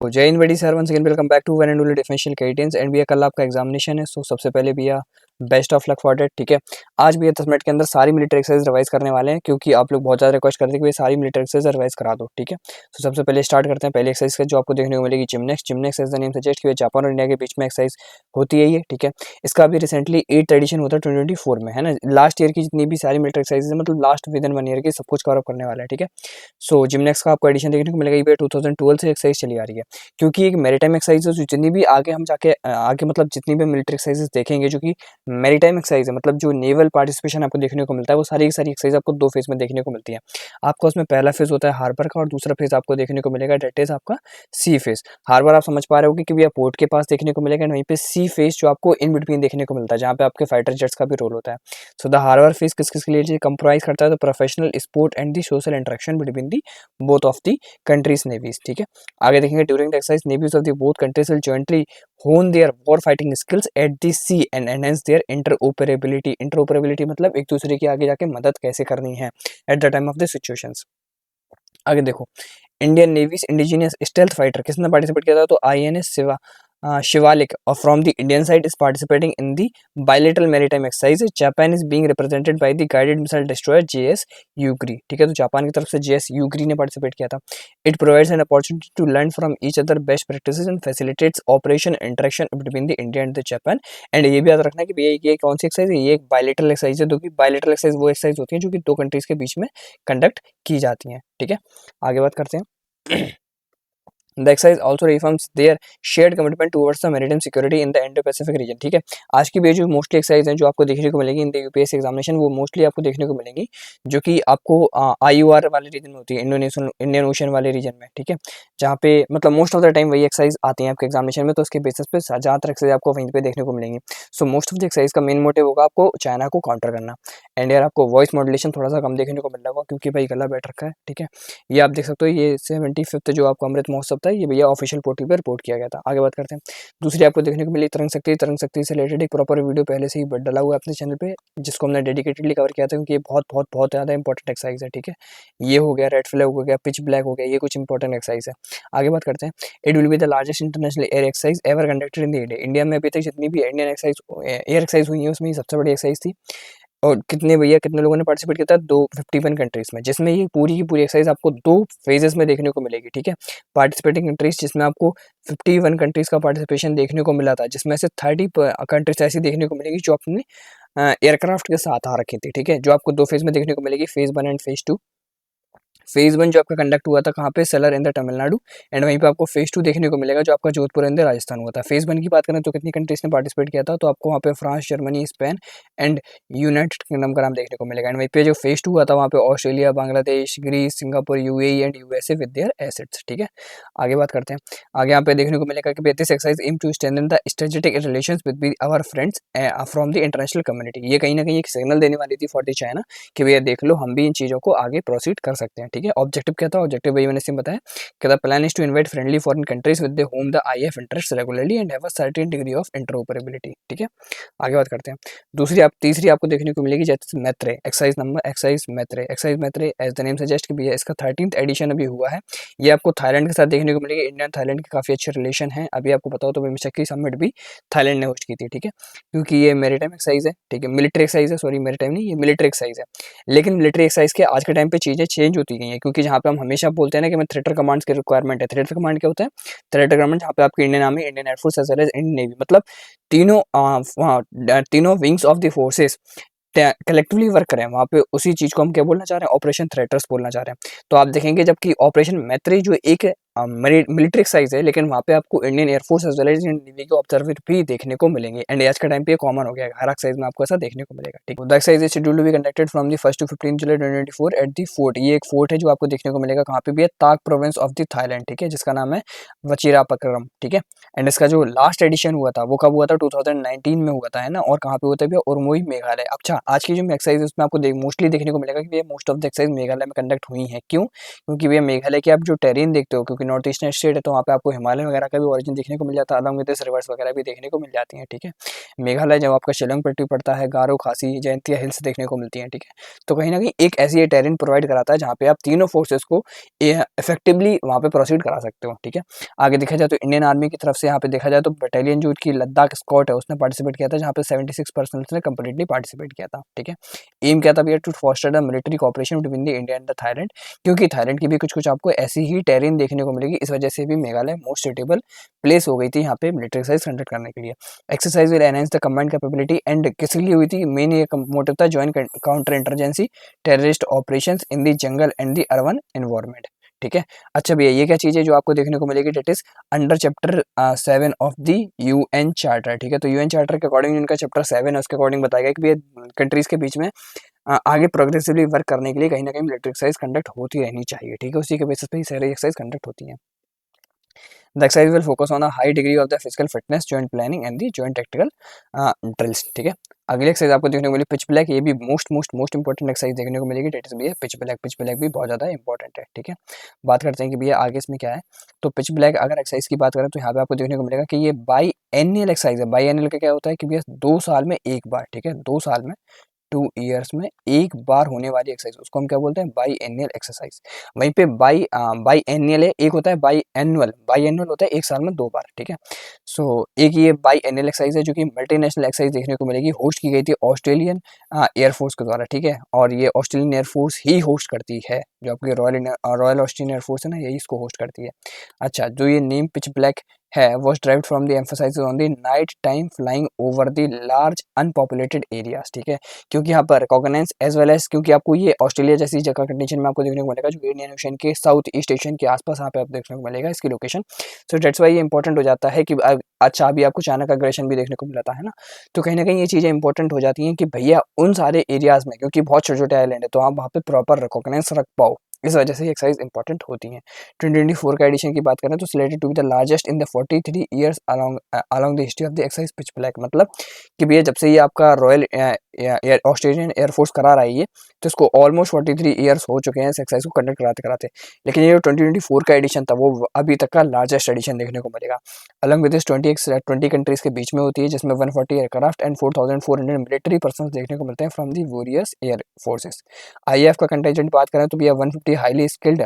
तो जय हिंद बड़ी sir, once again welcome back to one and only differential कैटेंस एंड भैया कल आपका एग्जामिनेशन है। सो सबसे पहले भैया best of luck for date. ठीक है, आज भैया 10 मिनट के अंदर सारी मिलिट्री एक्सरसाइज रिवाइज करने वाले हैं, क्योंकि आप लोग बहुत ज़्यादा रिक्वेस्ट करते हैं कि भैया सारी मिलिट्री एक्सरसाइज रिवाइज करा दो। ठीक है, तो सबसे पहले स्टार्ट करते हैं पहले एक्सरसाइज का, जो आपको देखने को मिलेगी जिमनेक्स। जिमनेक्स एज द नेम सजेस्ट कि जापान और इंडिया के बीच में एक्सरसाइज होती है ये। ठीक है, इसका अभी रिसेंटली 8th एडिशन होता है 2024 में, है ना। लास्ट ईयर की जितनी भी सारी मिलिट्री एक्सरसाइज है, मतलब लास्ट विद इन 1 ईयर की सब कुछ कवर करने वाला है। ठीक है, सो जिमनेक्स का आपको एडिशन देखने को मिलेगा, ये 2012 से एक्सरसाइज चली आ रही है, क्योंकि एक मैरीटाइम एक्सरसाइज है। जितनी भी आगे हम जाके आगे मतलब जितनी भी मिलिट्री एक्सरसाइजेस देखेंगे जो कि मैरीटाइम एक्सरसाइज है, मतलब जो नेवल पार्टिसिपेशन आपको देखने को मिलता है, वो सारी की सारी एक्सरसाइज आपको 2 फेज में देखने को मिलती है। आपको उसमें पहला फेज होता है हार्बर का, और दूसरा फेज आपको देखने को मिलेगा डेट इज आपका सी फेज। हार्बर आप समझ पा रहे होगे कि भैया पोर्ट के पास देखने को मिलेगा, वहीं पे सी फेज जो आपको इन बिटवीन देखने को मिलता है, जहाँ पे आपके फाइटर जेट्स का भी रोल होता है। सो द हार्बर फेज किस किस के लिए कंप्राइज करता है, तो professional sport and the social interaction between the both of the countries navies. ठीक है, आगे देखेंगे during the exercise navies of the both countries will jointly hone their war fighting skills at the sea and enhance their interoperability. Interoperability मतलब एक दूसरे की आगे जाके मदद कैसे करनी है at the time of the situations. आगे देखो, Indian navies indigenous stealth fighter किसने पार्टिसिपेट किया था, तो आईएनएस शिवालिक और from the Indian side is participating in the bilateral maritime exercise. Japan is being represented by the guided missile destroyer JS Yugiri. ठीक है, तो जापान की तरफ से जेएस यूग्री ने पार्टिसिपेट किया था। It provides an opportunity to learn from each other best practices and facilitates operation interaction between the India and the Japan. And ये भी याद रखना कि भैया ये कौन सी एक्सरसाइज है, ये एक बायलेटरल एक्सरसाइज है, क्योंकि बायलेटरल एक्सरसाइज वो एक्सरसाइज होती है जो कि दो कंट्रीज के बीच में कंडक्ट की जाती हैं। ठीक है, आगे बात करते हैं। The exercise also reaffirms their shared commitment towards the maritime security in the Indo-Pacific region। ठीक है, आज की भी जो मोस्टली एक्सरसाइज हैं जो आपको देखने को मिलेगी इन द यूपीएससी एग्जामिनेशन, वो मोस्टली आपको देखने को मिलेंगी जो कि आपको आईयूआर वाले रीजन में होती है, इंडियन ओशन वाले रीजन में। ठीक है, जहाँ पे मतलब मोस्ट ऑफ द टाइम वही एक्सरसाइज आती हैं आपके एग्जामिनेशन में, तो उसके बेसिस पे ज़्यादातर एक्सरसाइज आपको वहीं पे देखने को मिलेंगी। So most of the exercise का मेन मोटिव होगा आपको चाइना को काउंटर करना। एंड यार आपको वॉइस मॉड्यूलेशन थोड़ा सा कम देखने को मिल रहा होगा, क्योंकि भाई गला बैठ रखा है। ठीक है, ये आप देख सकते हो, ये 75th जो आपको अमृत महोत्सव था, ये भैया ऑफिशियल पोर्टल पर रिपोर्ट किया गया था। आगे बात करते हैं, दूसरी आपको देखने को मिली तरंग शक्ति। तरंग शक्ति से रिलेटेड एक प्रॉपर वीडियो पहले से ही डला हुआ है अपने चैनल पे, जिसको हमने डेडिकेटेडली कवर किया था, क्योंकि ये बहुत बहुत बहुत ज़्यादा इंपॉर्टेंट एक्सरसाइज है। ठीक है, ये हो गया, रेड फ्लैग हो गया, पिच ब्लैक हो गया, ये कुछ इंपॉर्टेंट एक्सरसाइज है। आगे बात करते हैं, it will be the largest international air exercise ever conducted in the India. India में अभी तक जितनी भी इंडियन एक्सरसाइज एयर एक्सरसाइज हुई है, उसमें सबसे बड़ी एक्सरसाइज थी। और कितने भैया कितने लोगों ने पार्टिसिपेट किया था, 251 कंट्रीज में, जिसमें ये पूरी की पूरी एक्सरसाइज आपको 2 फेजेस में देखने को मिलेगी। ठीक है, पार्टिसिपेटिंग कंट्रीज जिसमें आपको 51 कंट्रीज का पार्टिसिपेशन देखने को मिला था, जिसमें से 30 कंट्रीज ऐसी देखने को मिलेगी जो अपने एयरक्राफ्ट के साथ आ रखी थी। ठीक है, जो आपको 2 फेज में देखने को मिलेगी, फेज 1 एंड फेज 2। फेज 1 जो आपका कंडक्ट हुआ था कहाँ पे, seller in the Tamil Nadu, and वहीं पे आपको फेज 2 देखने को मिलेगा जो आपका जोधपुर इन द राजस्थान हुआ था। फेज 1 की बात करें तो कितनी कंट्रीज ने पार्टिसिपेट किया था, तो आपको वहाँ पे France, Germany, Spain and United kingdom का नाम देखने को मिलेगा। एंड वहीं पे जो फेज 2 हुआ था, वहाँ पे Australia, Bangladesh, Greece, Singapore, UAE and USA with their assets. ठीक है, आगे बात करते हैं। आगे यहाँ पे देखने को मिलेगा कि this exercise aim to strengthen the strategic relations with our friends from the international community. ये कहीं ना कहीं एक सिग्नल देने वाली थी फॉर द चाइना कि भैया देख लो, हम भी इन चीज़ों को आगे प्रोसीड कर सकते हैं। ठीक है, ऑब्जेक्टिव क्या था, ऑब्जेक्टिव वही मैंने सिम बताया कि the plan is to invite friendly foreign countries with home the IF interest regularly and have a certain degree of interoperability. ठीक है, आगे बात करते हैं। तीसरी आपको देखने को मिलेगी जैसे Maitree exercise Maitree as the name suggest कि भैया इसका 13th एडिशन अभी हुआ है। ये आपको थाईलैंड के साथ देखने को मिलेगी। इंडिया थाईलैंड के काफ़ी अच्छे रिलेशन है। अभी आपको पता हो तो बेमिस्टेक की समिट भी थाईलैंड ने होस्ट की थी। ठीक है, क्योंकि ये मैरीटाइम एक्सरसाइज है। ठीक है, मिलिट्री एक्सरसाइज है, सॉरी मैरीटाइम नहीं, ये मिलिट्री एक्सरसाइज है। लेकिन मिलिट्री एक्सरसाइज के आज के टाइम पे चीज़ें चेंज होती गई हैं, क्योंकि जहाँ पे हम हमेशा बोलते हैं ना कि हमें थ्रेटर कमांड्स की रिक्वायरमेंट है। थ्रेटर कमांड क्या होता है, थ्रेटर कमांड जहाँ पे आपकी Indian army, Indian air force as well as Indian navy, मतलब तीनों wings of the forces collectively work करें, वहाँ पे उसी चीज़ को हम क्या बोलना चाह रहे हैं, ऑपरेशन थ्रेटर्स बोलना चाह रहे हैं। तो आप देखेंगे जबकि ऑपरेशन मैत्री जो एक मिलिट्री एक्सरसाइज है, लेकिन वहाँ पे आपको Indian air force as well as Indian navy के ऑब्जर्वर भी देखने को मिलेंगे। एंड आज के टाइम पे कॉमन हो गया है, हर एक्सरसाइज में आपको ऐसा देखने को मिलेगा। ठीक है, the exercise is scheduled to be conducted from the 1 to 15 July 2024 at the fort. ये एक फोर्ट है जो आपको देखने को मिलेगा कहाँ पे भी है, ताक प्रोविंस ऑफ द थाईलैंड। ठीक है, जिसका नाम है वचिरापक्रम। ठीक है, एंड इसका जो लास्ट एडिशन हुआ था वो कब हुआ था, 2019 में हुआ था, है ना। और कहाँ पे हुआ था भैया, उरमोई मेघालय। अच्छा, आज की जो एक्सरसाइज है उसमें आपको मोस्टली देखने को मिलेगा कि भैया most of the exercise Meghalaya में कंडक्ट हुई है। क्यों, क्योंकि भैया मेघालय के आप जो टेरेन देखते हो, क्योंकि नॉर्थ ईस्टर्न स्टेट है तो वहाँ पे आपको हिमालय वगैरह का भी ओरिजिन देखने को मिल जाता है, अलॉन्ग विद दिस रिवर्स वगैरह भी देखने को मिल जाती हैं, ठीक है। मेघालय जब आपका शिलोंग पट्टी पड़ता है, गारो, खासी, जयंतिया हिल्स देखने को मिलती हैं, ठीक है। तो कहीं न कहीं एक ऐसी टेरेन प्रोवाइड कराता है जहाँ पे आप तीनों फोर्सेस को इफेक्टिवली वहाँ पे प्रोसीड करा सकते हो, ठीक है। आगे देखा जाए तो इंडियन आर्मी की तरफ से यहाँ पे देखा जाए तो बटालियन जो की लद्दाख स्क्वाड है उसने पार्टिसिपेट किया था, जहाँ पे 76 पर्सनल्स ने कंप्लीटली पार्टिसिपेट किया था, ठीक है। एम क्या था भैया, to foster the military cooperation between the India and the Thailand, क्योंकि थाईलैंड की भी कुछ कुछ आपको ऐसी ही टेरेन देखने को मिलेगी, इस वजह से भी मेघालय मोस्ट सुटेबल प्लेस हो गई थी यहाँ पे मिलिट्री एक्सरसाइज कंडक्ट करने के लिए। Exercise will enhance the command capability and किस लिए हुई थी, मेन ये मोटिव था joint counter insurgency terrorist operations in the jungle and the urban environment, ठीक है। अच्छा भैया ये क्या चीज़ है जो आपको देखने को मिलेगी, that is under chapter 7 of the UN charter, ठीक है। तो यूएन चार्टर के अकॉर्डिंग उनका चैप्टर 7 है, उसके अकॉर्डिंग बताया गया कि भैया कंट्रीज के बीच में आगे प्रोग्रेसिवली वर्क करने के लिए कहीं ना कहीं मिलिट्री एक्सरसाइज कंडक्ट होती रहनी चाहिए, ठीक है। उसी के बेसिस पे ही सारी एक्सरसाइज कंडक्ट होती हैं। The exercise will focus on a high degree of the physical fitness, joint planning and the joint tactical drills, ठीक है। अगली एक्सरसाइज आपको देखने को मिली पिच ब्लैक, ये भी मोस्ट इंपॉर्टेंट एक्सरसाइज देखने को मिलेगी, डेट इज भैया पिच ब्लैक भी बहुत ज़्यादा इंपॉर्टेंट है, ठीक है। बात करते हैं कि भैया आगे इसमें क्या है। तो पिच ब्लैक अगर एक्सरसाइज की बात करें तो यहाँ पे आपको देखने को मिलेगा कि ये बाई एनुअल एक्सरसाइज है। बाई एनुअल का क्या होता है कि भैया 2 साल में एक बार, ठीक है, 2 साल में 2 ईयर्स में एक बार होने वाली एक्सरसाइज, उसको हम क्या बोलते हैं, बाई एनुअल एक्सरसाइज। वहीं पे बाई एनुअल है, एक होता है बाई एनुअल होता है एक साल में 2 बार, ठीक है। सो एक ये बाई एनुअल एक्सरसाइज है जो कि मल्टीनेशनल एक्सरसाइज देखने को मिलेगी, होस्ट की गई थी ऑस्ट्रेलियन एयरफोर्स के द्वारा, ठीक है। और ये ऑस्ट्रेलियन एयरफोर्स ही होस्ट करती है, जो आपकी रॉयल ऑस्ट्रेलियन एयरफोर्स है ना, यही इसको होस्ट करती है। अच्छा, जो ये नेम पिच ब्लैक है was derived from the emphasis on the night time flying over the large unpopulated areas, ठीक है। क्योंकि यहाँ पर कॉगनेंस एज वेल एज, क्योंकि आपको ये ऑस्ट्रेलिया जैसी जगह कंडीशन में आपको देखने को मिलेगा जो इंडियन ओशन के साउथ ईस्ट एशियन के आसपास यहाँ पे आप देखने को मिलेगा इसकी लोकेशन। सो डेट्स वाई ये इंपॉर्टेंट हो जाता है कि अच्छा अभी आपको चाइना का अग्रेशन भी देखने को मिलता है ना, तो कहीं ना कहीं ये चीज़ें इंपॉर्टेंट हो जाती हैं कि भैया उन सारे एरियाज में, क्योंकि बहुत छोटे छोटे आइलैंड है, तो आप वहाँ पे प्रॉपर रिकॉग्नाइज रख पाओ, इस वजह से ये एक्सरसाइज इंपॉर्टेंट होती हैं। 2024 का एडिशन की बात करें तो selected to be the largest in the 43 years along the history of the exercise pitch black, मतलब कि भैया जब से ये आपका रॉयल ऑस्ट्रेलियन एयरफोर्स करा रहा है ये, तो इसको ऑलमोस्ट 43 ईयर्स हो चुके हैं इस एक्सरसाइज को कंडक्ट कराते कराते, लेकिन ये जो 2024 का एडिशन था वो अभी तक का लार्जेस्ट एडिशन देखने को मिलेगा। अलॉन्ग विद दिस 20 कंट्रीज के बीच में होती है, जिसमें 140 एयरक्राफ्ट एंड 4400 मिलिट्री पर्सन देखने को मिलते हैं from the various air forces. IAF का कंटेंजेंट बात करें तो भैया 150 highly skilled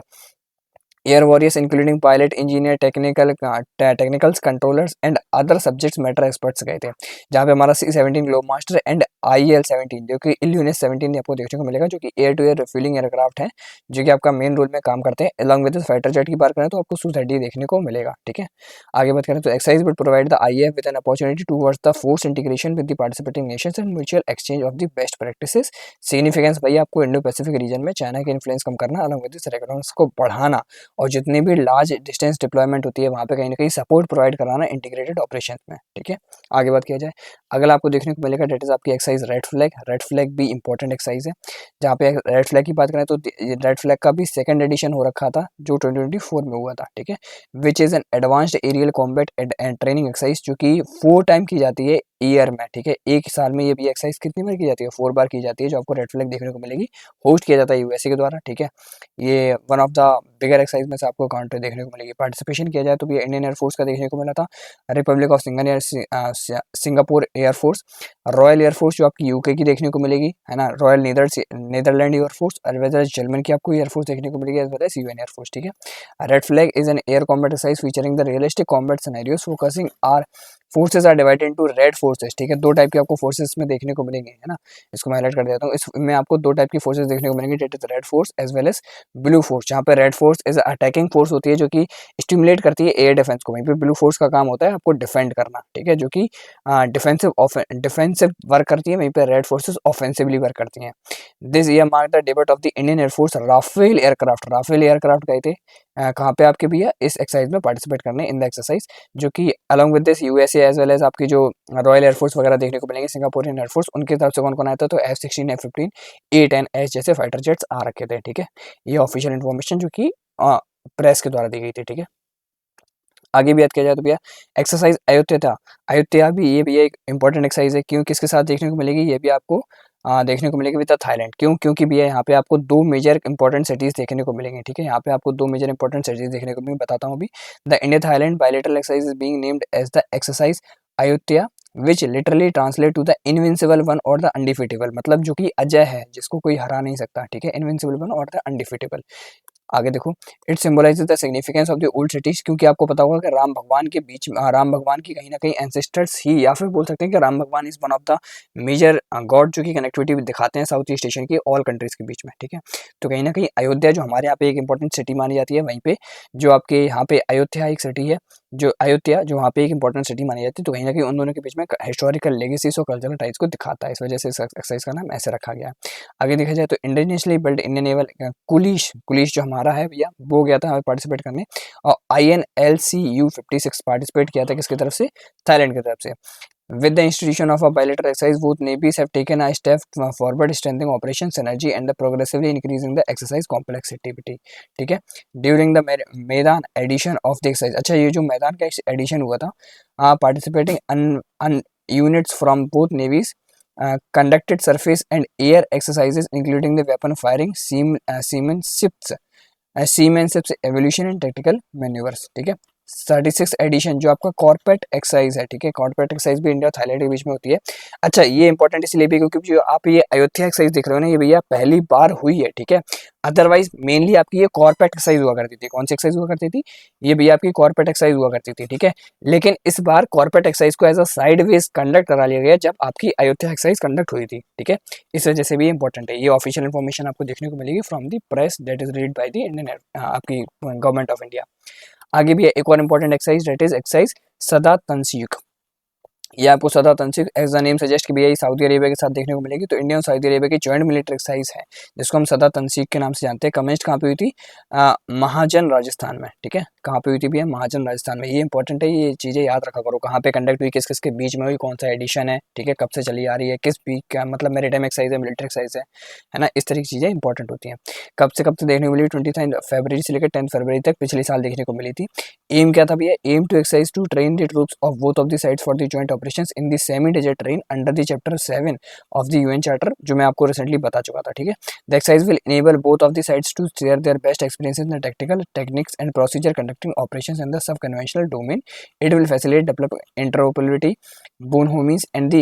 air warriors including pilot, engineer, technicals, controllers and other subjects matter experts गए थे, जहाँ पे हमारा C-17 globe master and IL-17 जो कि इल्यूनिस 17 आपको देखने को मिलेगा, जो कि air to air refuelling aircraft है, जो कि आपका मेन रोल में काम करते हैं। अलॉन्ग विद फाइटर जेट की बात करें तो आपको Su-30 देखने को मिलेगा, ठीक है। आगे बात करें तो exercise will provide the IAF with an opportunity towards the force integration with the participating Nations and mutual exchange of the best practices. Significance भैया आपको इंडो पैसिफिक रीजन में चाइना के इन्फ्लुएंस कम करना, अलॉन्ग विद रेगुलेशंस को बढ़ाना, और जितनी भी लार्ज डिस्टेंस डिप्लॉयमेंट होती है वहाँ पे कहीं ना कहीं सपोर्ट प्रोवाइड कराना इंटीग्रेटेड ऑपरेशन में, ठीक है। आगे बात किया जाए, अगला आपको देखने को मिलेगा डेट इज आपकी एक्सरसाइज रेड फ्लैग भी इंपॉर्टेंट एक्सरसाइज है। जहाँ पे रेड फ्लैग की बात करें तो रेड फ्लैग का भी सेकंड एडिशन हो रखा था जो 2024 में हुआ था, ठीक है, which is an advanced aerial combat and training exercise, जो कि 4 टाइम की जाती है ईयर में, ठीक है। एक साल में ये भी एक्सरसाइज कितनी बार की जाती है, 4 बार की जाती है, जो आपको रेड फ्लैग देखने को मिलेगी, होस्ट किया जाता है यूएसए के द्वारा, ठीक है। ये one of the bigger exercise में से आपको काउंटर देखने को मिलेगी। पार्टिसिपेशन किया जाए तो भी इंडियन एयरफोर्स का देखने को मिला था, Republic of Singapore air force, royal air force जो आपकी यूके की देखने को मिलेगी, है ना, रॉयल नीदरलैंड एयरफोर्स, जर्मन की आपको एयरफोर्स देखने को मिलेगी, as well as UN air force, ठीक है। Red flag is an air combat exercise featuring the realistic combat scenarios focusing are forces are divided into red forces, ठीक है। 2 टाइप की आपको फोर्सेज में देखने को मिलेंगे, है ना, इसको मैं हाईलाइट कर देता हूँ। इसमें आपको 2 टाइप की फोर्सेज देखने को मिलेंगी, that is red force as well as blue force. जहाँ पे red force is attacking force होती है जो कि स्टिमुलेट करती है एयर डिफेंस को, वहीं पे ब्लू फोर्स का काम होता है आपको डिफेंड करना, ठीक है, जो कि डिफेंसिव वर्क करती है, वहीं पे रेड फोर्सेस ऑफेंसिवली वर्क करती हैं। This year mark the debut of the Indian air force Rafale aircraft गए थे कहाँ पे आपके भैया इस एक्सरसाइज में पार्टिसिपेट करने इन द एक्सरसाइज, जो कि along with this USA as well as आपकी जो रॉयल एयरफोर्स वगैरह देखने को मिलेंगे, सिंगापुरियन एयरफोर्स, उनकी तरफ से कौन कौन आया था, तो F-16, F-15, A-10H जैसे फाइटर जेट्स आ रखे थे, ठीक है। ये ऑफिशियल इन्फॉर्मेशन जो कि प्रेस के द्वारा दी गई थी, ठीक है। आगे भी याद किया जाए तो भैया एक्सरसाइज अयोध्या भी, ये भी एक इंपॉर्टेंट एक्सरसाइज है, क्यों किसके साथ देखने को मिलेगी, ये भी आपको देखने को मिलेगी विद द थाईलैंड। क्यों? क्योंकि भैया यहाँ पे आपको दो मेजर इंपॉर्टेंट सिटीज़ देखने को मिलेंगे, ठीक है। यहाँ पे आपको दो मेजर इंपॉर्टेंट सिटीज़ देखने को मैं बताता हूँ अभी। The India Thailand bilateral exercise is being named as the exercise Ayodhya which literally translate to the invincible one or the undefeatable, मतलब जो कि अजय है, जिसको कोई हरा नहीं सकता, ठीक है। Invincible one or the undefeatable. आगे देखो, it symbolises the significance of the old cities, क्योंकि आपको पता होगा कि राम भगवान के बीच में राम भगवान की कहीं ना कहीं एंसेस्टर्स ही, या फिर बोल सकते हैं कि राम भगवान is one of the major god जो कि कनेक्टिविटी दिखाते हैं साउथ ईस्ट एशियन की ऑल कंट्रीज के बीच में, ठीक है। तो कहीं ना कहीं अयोध्या जो हमारे यहाँ पे एक इंपॉर्टेंट सिटी मानी जाती है, वहीं पे जो आपके यहाँ पे अयोध्या एक सिटी है, जो अयोध्या जो वहाँ पे एक इंपॉर्टेंट सिटी मानी जाती है, तो कहीं ना कहीं उन दोनों के बीच में हिस्टोरिकल लेगेसीज और कल्चरल टाइज को दिखाता है, इस वजह से इस एक्सरसाइज का नाम ऐसे रखा गया है। आगे देखा जाए तो indigenously build Indian naval Kulish, Kulish जो हमारा है भैया वो गया था हमें पार्टिसिपेट करने, और INLCU-56 पार्टिसिपेट किया था किसकी तरफ से? थाईलैंड की तरफ से। With the institution of a bilateral exercise, both navies have taken a step forward, strengthening operation synergy and progressively increasing the exercise complexity. ठीक है, during the मैदान edition of the exercise, अच्छा ये जो मैदान का एडिशन हुआ था, participating units from both navies conducted surface and air exercises including the weapon firing, seamenships evolution and tactical maneuvers, ठीक है। 36 एडिशन जो आपका कॉर्पेट एक्सरसाइज है, ठीक है। कॉर्पेट एक्सरसाइज भी इंडिया और थाईलैंड के बीच में होती है। अच्छा, ये इंपॉर्टेंट इसलिए भी क्योंकि जो आप ये अयोध्या एक्सरसाइज देख रहे हो ना, ये भैया पहली बार हुई है, ठीक है। अदरवाइज मेनली आपकी ये कॉर्पेट एक्सरसाइज हुआ करती थी। कौन सी एक्सरसाइज हुआ करती थी? ये भैया आपकी कॉर्पेट एक्सरसाइज हुआ करती थी, ठीक है। लेकिन इस बार कॉर्पेट एक्सरसाइज को as a side wage conduct करा लिया गया जब आपकी अयोध्या एक्सरसाइज कंडक्ट हुई थी, ठीक है। इस वजह से भी इंपॉर्टेंट है। ये ऑफिशियल इन्फॉर्मेशन आपको देखने को मिलेगी from the press that is read by the Indian आपकी गवर्नमेंट ऑफ इंडिया। आगे भी एक और important exercise that is exercise सदा तंसीक। ये आपको सदा तंसीक एज द नेम सजेस्ट कि भैया ये सऊदी अरेबिया के साथ देखने को मिलेगी। तो इंडिया और सऊदी अरेबिया की जॉइंट मिलिट्री एक्सरसाइज है जिसको हम सदा तंसीक के नाम से जानते हैं। कमेंट कहाँ पे हुई थी? महाजन राजस्थान में, ठीक है। कहाँ पे हुई थी भैया? महाजन राजस्थान में। ये इंपॉर्टेंट है, ये चीज़ें याद रखा करो, कहाँ पे कंडक्ट हुई, किस किस के बीच में हुई, कौन सा एडिशन है, ठीक है, कब से चली आ रही है, किस बीच का मतलब मैरीटाइम एक्सरसाइज है, मिलिट्री एक्सरसाइज है ना। इस तरह की चीज़ें इंपॉर्टेंट होती हैं। कब से देखने को मिली? 29 फरवरी से लेकर 10 फरवरी तक पिछले साल देखने को मिली थी। एम क्या था भैया? Aim to exercise to train the troops of both of the sides for the joint operations in the semi desert terrain under the chapter 7 of the UN charter, जो मैं आपको रिसेंटली बता चुका था, ठीक है। The exercise will enable both of the sides to share their best experiences in the technical techniques and procedure conducting operations in the sub conventional domain. It will facilitate develop interoperability bonhomies and the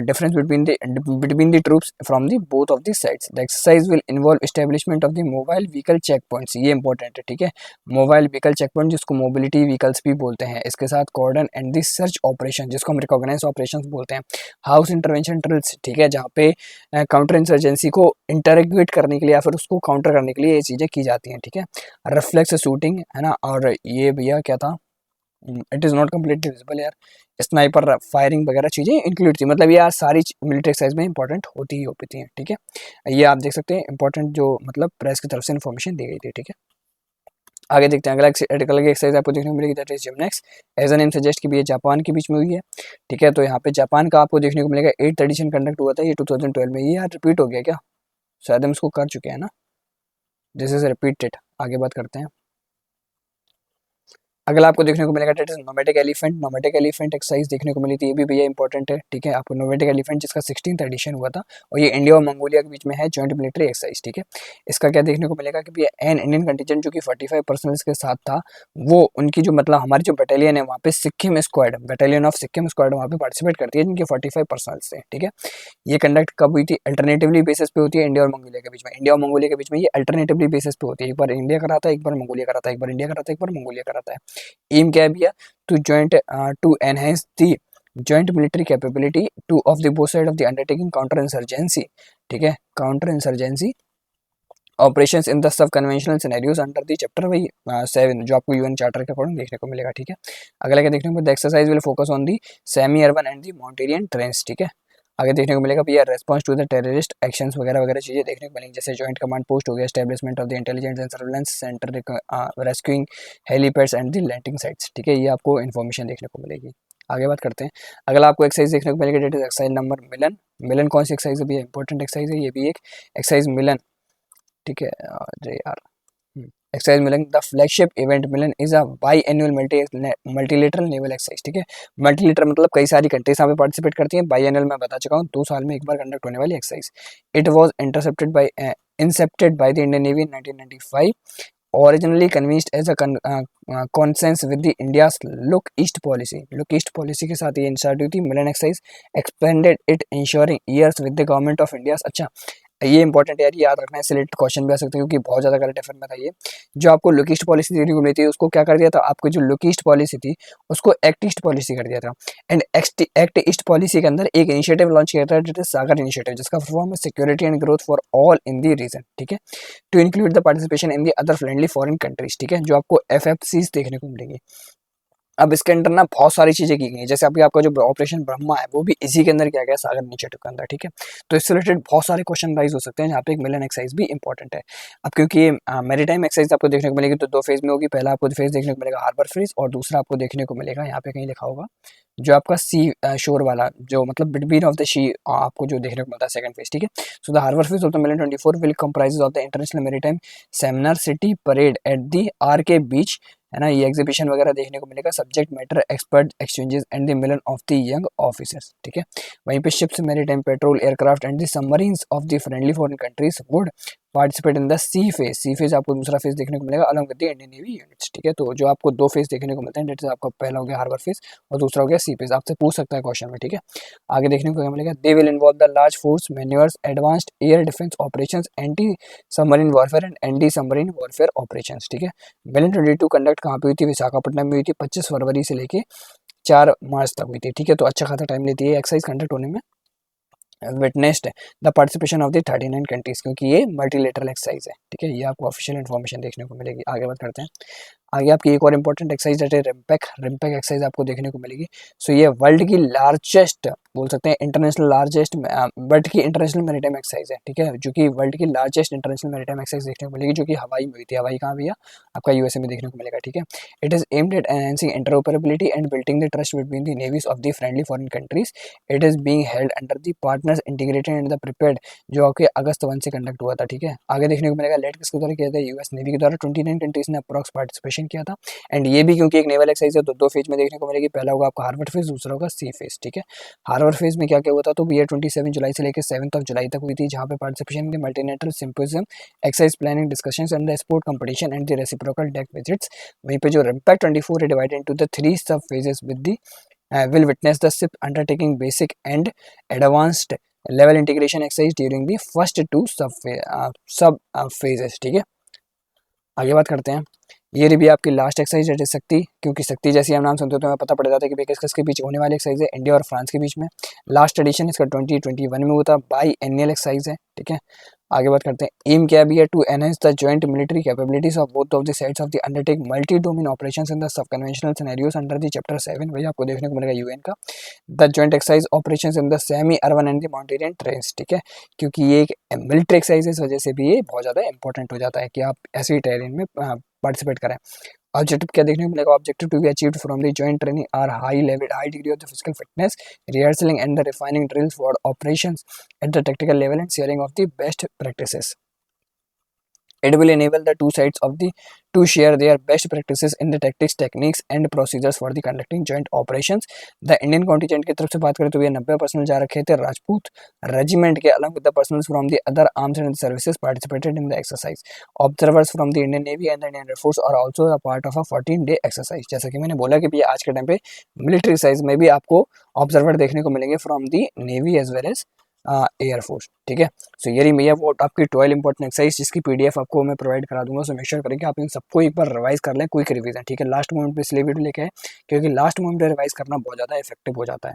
difference between the troops from the both of the sides. The exercise will involve establishment of the mobile vehicle checkpoints, ये important है, ठीक है। Mobile vehicle checkpoint जिसको mobility vehicles भी बोलते हैं, इसके साथ cordon and the search operation जिसको हम रिकॉग्नाइज ऑपरेशंस बोलते हैं। हाउस इंटरवेंशन ड्रिल्स, ठीक है, जहाँ पे काउंटर इंसर्जेंसी को इंटरग्रेट करने के लिए या फिर उसको काउंटर करने के लिए ये चीज़ें की जाती हैं, ठीक है। रिफ्लेक्स शूटिंग है ना, और ये भैया क्या था? It is not completely visible यार। स्नाइपर फायरिंग वगैरह चीज़ें इंक्लूड थी, मतलब यार सारी मिलिट्री एक्सरसाइज में इंपॉर्टेंट होती ही होती हैं, ठीक है। ये आप देख सकते हैं इंपॉर्टेंट जो मतलब प्रेस की तरफ से इन्फॉर्मेशन दी गई थी, ठीक है। आगे देखते हैं अगला एक्सरसाइज आपको देखने को मिलेगी that is JIMEX. As an name suggest कि ये जापान के बीच में हुई है, ठीक है। तो यहाँ पे जापान का आपको देखने को मिलेगा 8th एडिशन कंडक्ट हुआ था ये 2012 में। ये यार रिपीट हो गया क्या? शायद हम इसको कर चुके हैं ना, दिस इज रिपीटेड। आगे बात करते हैं। अगला आपको देखने को मिलेगा that is nomadic elephant. Nomadic elephant exercise देखने को मिली थी, ये भी भैया इंपॉर्टेंट है, ठीक है। आपको नोमैटिक एलिफेंट जिसका 16th एडिशन हुआ था और ये इंडिया और मंगोलिया के बीच में है जॉइंट मिलिट्री एक्सरसाइज, ठीक है। इसका क्या देखने को मिलेगा कि भैया एन इंडियन कंटिजेंट जो कि 45 पर्सनल्स के साथ था, वो उनकी जो मतलब हमारी जो बटालियन है वहाँ पे Sikkim squad, battalion of Sikkim squad वहाँ पे पार्टिसिपेट करती है जिनके 45 पर्सनल्स थे, ठीक है। ये कंडक्ट कब हुई थी? अल्टरनेटिवली बेसिस पे होती है इंडिया और मंगोलिया के बीच में। इंडिया और मंगोलिया के बीच में ये अल्टरनेटिवली बेसिस पे होती है, एक बार इंडिया कराता है, एक बार मंगोलिया कराता है, एक बार इंडिया कराता है, एक बार मंगोलिया कराता है। एम क्या है भैया? To enhance the joint military capability to of the both side of the undertaking counter insurgency, ठीक है। Counter insurgency operations in the sub conventional scenarios under the chapter वही 7 जो आपको यूएन चार्टर के अकॉर्डिंग देखने को मिलेगा, ठीक है। अगला क्या देखने को मिलेगा? The exercise will focus on the semi urban and the mountainous terrains, ठीक है। आगे देखने को मिलेगा भैया response to the terrorist actions वगैरह वगैरह चीज़ें देखने को मिलेंगी, जैसे जॉइंट कमांड पोस्ट हो गया, establishment of the intelligence and surveillance centre, rescuing helipads and the landing sites, ठीक है। ये आपको इन्फॉर्मेशन देखने को मिलेगी। आगे बात करते हैं। अगला आपको एक्सरसाइज देखने को मिलेगी डेट इज एक्सरसाइज नंबर मिलन। मिलन कौन सी एक्सरसाइज है भैया? इंपॉर्टेंट एक्सरसाइज है ये भी एक एक्सरसाइज मिलन, ठीक है। अरे यार exercise Milan the flagship event Milan is a by annual multilateral naval exercise, ठीक है। मल्टीलेटरल मतलब कई सारी कंट्रीज यहाँ पे पार्टिसिपेट करती हैं। बाई एनुअल मैं बता चुका हूँ, 2 साल में एक बार कंडक्ट होने वाली exercise. It was incepted by the Indian navy in 1995, originally conceived as a conscience with the India's Look East policy। Look East policy के साथ ये इंस्टार्ट हुई थी। Milan exercise expanded it ensuring years with the government of India. अच्छा, ये important यार, याद रखना है, सिलेक्ट क्वेश्चन भी आ सकते हैं क्योंकि बहुत ज्यादा करंट अफेयर में था ये। जो आपको लुक ईस्ट पॉलिसी देखने को मिली थी उसको क्या कर दिया था, आपको जो लुक ईस्ट पॉलिसी थी उसको एक्ट ईस्ट पॉलिसी कर दिया था। एंड एक्ट ईस्ट पॉलिसी के अंदर एक इनिशिएटिव लॉन्च किया था, जिट इज सागर इनिशिएटिव, जिसका फॉर्म है security and growth for all in the region, ठीक है, to include the participation in the other friendly foreign countries, ठीक है, जो आपको FFCs देखने को मिलेंगी। अब इसके अंदर ना बहुत सारी चीजें की गई हैं, जैसे अभी आपका जो ऑपरेशन ब्रह्मा है वो भी इसी के अंदर किया गया, सागर इनिशिएटिव के अंदर, ठीक है। तो इससे रिलेटेड बहुत सारे क्वेश्चन राइज हो सकते हैं, जहाँ पे एक मिलन एक्सरसाइज भी इंपॉर्टेंट है। अब क्योंकि मैरीटाइम एक्सरसाइज आपको देखने को मिलेगी तो 2 फेज में होगी। पहला आपको फेज देखने को मिलेगा हार्बर फेज, और दूसरा आपको देखने को मिलेगा, यहाँ पे कहीं लिखा होगा, जो आपका सी शोर वाला, जो मतलब बिटवीन ऑफ द शी, आपको जो देखने को मिलता है सेकंड फेज, ठीक है। So the harbour phase of the Milan 24 will comprises of the international maritime seminar city parade at the RK beach, है ना, ये एग्जीबिशन वगैरह देखने को मिलेगा। Subject matter expert exchanges and the Milan of the young officers, ठीक है। वहीं पे ships, maritime patrol aircraft and the submarines of the friendly foreign countries would participate in the sea phase. Sea phase आपको दूसरा फेज देखने को मिलेगा along with the Indian navy units, ठीक है। तो जो आपको 2 फेज देखने को मिलते हैं, डेट इज आपका पहला हो गया हार्बर फेज और दूसरा हो गया सी फेज। आपसे पूछ सकता है क्वेश्चन में, ठीक है। आगे देखने को क्या मिलेगा, they will involve the large force manoeuvres advanced air defence operations anti submarine warfare and anti submarine warfare operations, ठीक है। मिलन 22 कंडक्ट कहाँ पे हुई थी, विशाखापट्टनम में हुई थी, 25 फरवरी से लेके 4 मार्च तक हुई थी, ठीक है। तो अच्छा खासा टाइम लेती है एक्सरसाइज कंडक्ट होने में। Witnessed the participation of the 39 countries, क्योंकि ये मल्टीलेटरल एक्सरसाइज है, ठीक है। ये आपको ऑफिशियल इन्फॉर्मेशन देखने को मिलेगी। आगे बात करते हैं। आगे आपकी एक और इंपॉर्टेंट एक्सरसाइज है रिम्पैक। रिम्पैक एक्सरसाइज आपको देखने को मिलेगी। सो ये वर्ल्ड की लार्जेस्ट, बोल सकते हैं इंटरनेशनल लार्जेस्ट, वर्ल्ड की इंटरनेशनल मैरीटाइम एक्सरसाइज है, ठीक है, जो कि वर्ल्ड की लार्जेस्ट इंटरनेशनल मैरीटाइम एक्सरसाइज देखने को मिलेगी, जो कि हवाई में हुई थी। हवाई कहाँ भैया, आपका USA में देखने को मिलेगा, ठीक है। It is aimed at enhancing interoperability and building the trust between the navies of the friendly foreign countries. It is being held under the partners integrated and the prepared, जो आपके अगस्त 1 से कंडक्ट हुआ था, ठीक है। आगे देखने को मिलेगा लेट किसके द्वारा किया था, US नेवी के द्वारा। 29 कंट्रीज ने अप्रॉक्स पार्टिसिपेशन किया था। एंड ये भी क्योंकि एक नेवल एक्सरसाइज है तो 2 फेज में देखने को मिलेगी। पहला होगा आपका हार्बर फेज, दूसरा होगा सी फेज, ठीक है। हार्बर फेज में क्या क्या हुआ था, तो ये 27 जुलाई से लेकर 7 जुलाई तक हुई थी, जहाँ पे पार्टिसिपेशन थे multinational symposium, exercise planning discussions and the sport competition and the reciprocal deck visits. वहीं पे जो रिम्पैक 24 है डिवाइडेड इनटू द 3 सब phases with the will witness the ship undertaking basic and advanced level integration exercise during the first 2 sub phases, ठीक है। आगे बात करते हैं। ये भी आपकी लास्ट एक्सरसाइज है शक्ति, क्योंकि शक्ति जैसी हम नाम सुनते हो तो हमें पता पड़ जाता है कि किस किस के बीच होने वाली एक्सरसाइज है, इंडिया और फ्रांस के बीच में। लास्ट एडिशन इसका 2021 में हुआ था, बाई एनुअल एक्सरसाइज है, ठीक है। आगे बात करते हैं। एम क्या भी है, to enhance the joint military capabilities of both of the sides of the undertake multi domain operations in the sub conventional scenarios under the chapter 7, वही आपको देखने को मिलेगा UN का। The joint exercise operations in the semi urban and the mountainous terrains, ठीक है, क्योंकि ये एक मिलिट्री एक्सरसाइज है, इस वजह से भी ये बहुत ज़्यादा इंपॉर्टेंट हो जाता है कि आप ऐसी टेरेन में पार्टिसिपेट करें। ऑब्जेक्टिव क्या देखने को मिलेगा, objective to be achieved from the joint training are high degree of the physical fitness, rehearsing and the refining drills for operations at the tactical level and sharing of the best practices. It will enable the two sides of the to share their best practices in the tactics, techniques and procedures for the conducting joint operations. The Indian contingent की तरफ से बात करें तो ये 90 personal जा रखे थे राजपूत रेजिमेंट के, along with the personnel from the other arms and services participated in the exercise. Observers from the Indian Navy and the Indian Air Force are also a part of a 14-day exercise. जैसा कि मैंने बोला कि भैया आज के time पे military exercise में भी आपको ऑब्जर्वर देखने को मिलेंगे from the navy as well as air force, ठीक है। सो ये भैया वो आपकी 12 इंपॉर्टेंट एक्सरसाइज जिसकी PDF आपको मैं प्रोवाइड करा दूंगा। सो मेक श्योर करें कि आप इन सबको एक बार रिवाइज कर लें, क्विक रिवीजन, ठीक है। लास्ट मोमेंट पे इसलिए वीडियो लेके आए क्योंकि लास्ट मोमेंट पे रिवाइज करना बहुत ज़्यादा इफेक्टिव हो जाता है।